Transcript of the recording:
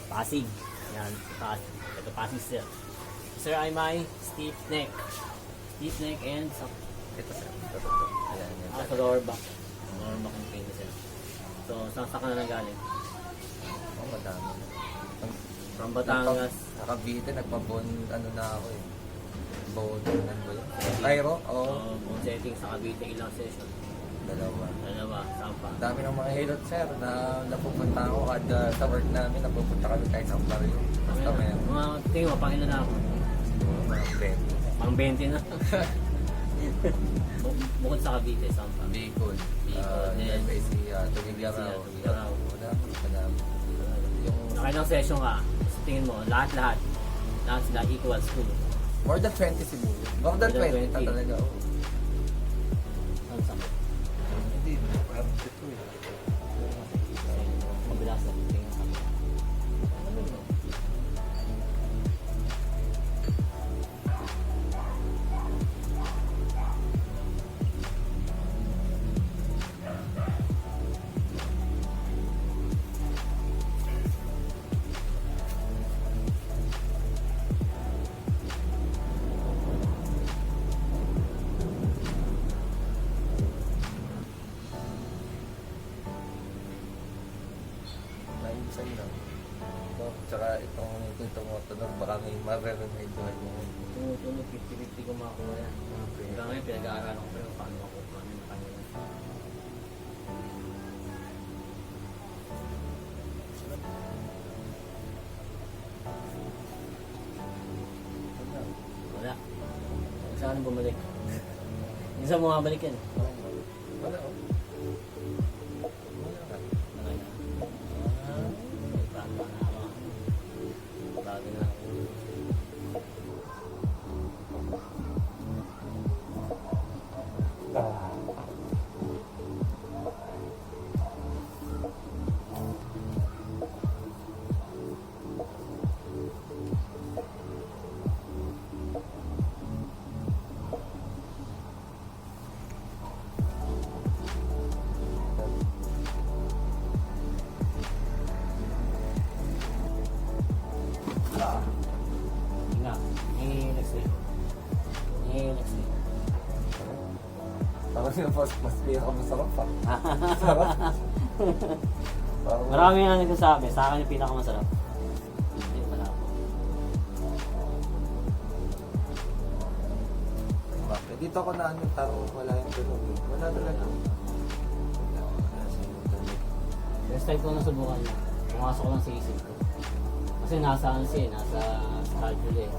Pasig. Yan, Pasig. Ito Pasig sir. Sir ay may stiff neck. Stiff neck and sa Ito sir. Ito. Ayan. Yan. sa lower back. Lower back yung pain niya sir. So, saan ka na galing? Oh, madami. From Batangas. Sa Cavite, nagpabon, ano na ako eh. Bone, ano ba yun? Cairo? Oo. Bone setting sa Cavite, ilang session? Dalawa. Saan pa? Ang dami ng mga hilot sir na napupunta ako kada sa work namin, napupunta kami kahit sa barrio. Basta may Mga tingin mo, pang ilan na ako? mga bed. Pang 20 na. Bukod sa Cavite, saan pa? Bicol. Then, FAC, Tugigaraw. Tugigaraw. Wala. Yung Nakailang session ka? Sa tingin mo, lahat sila equals to. more than 20 siguro. More than 20 talaga. Oh. Saan sa Hindi, parang ito eh. Mabilas na tingin sa Ano yun? Ayun sa'yo lang. Ito, tsaka itong tumutunog, baka may maririnig mo. Tumutunog, 50-50 kumakuha yan. Hanggang ngayon, pinag-aaralan ko pero paano ako paano yung kanila. Wala. Saan bumalik? Hindi sa mga balik yan. Wala oh. Wala ka. Okay na. Tama na ako. Bago na ako. Nga. Next week. Next week. Parang yung mas pinakamasarap pa. Sarap. Parang Marami nga nagsasabi. Sa akin yung pinakamasarap. Hindi, wala po. Dito ako na ano, tarong wala yung tunog eh. Wala talaga. First time ko nasubukan niya. Pumasok ko lang sa isip ko. Kasi nasa ano siya, nasa schedule eh.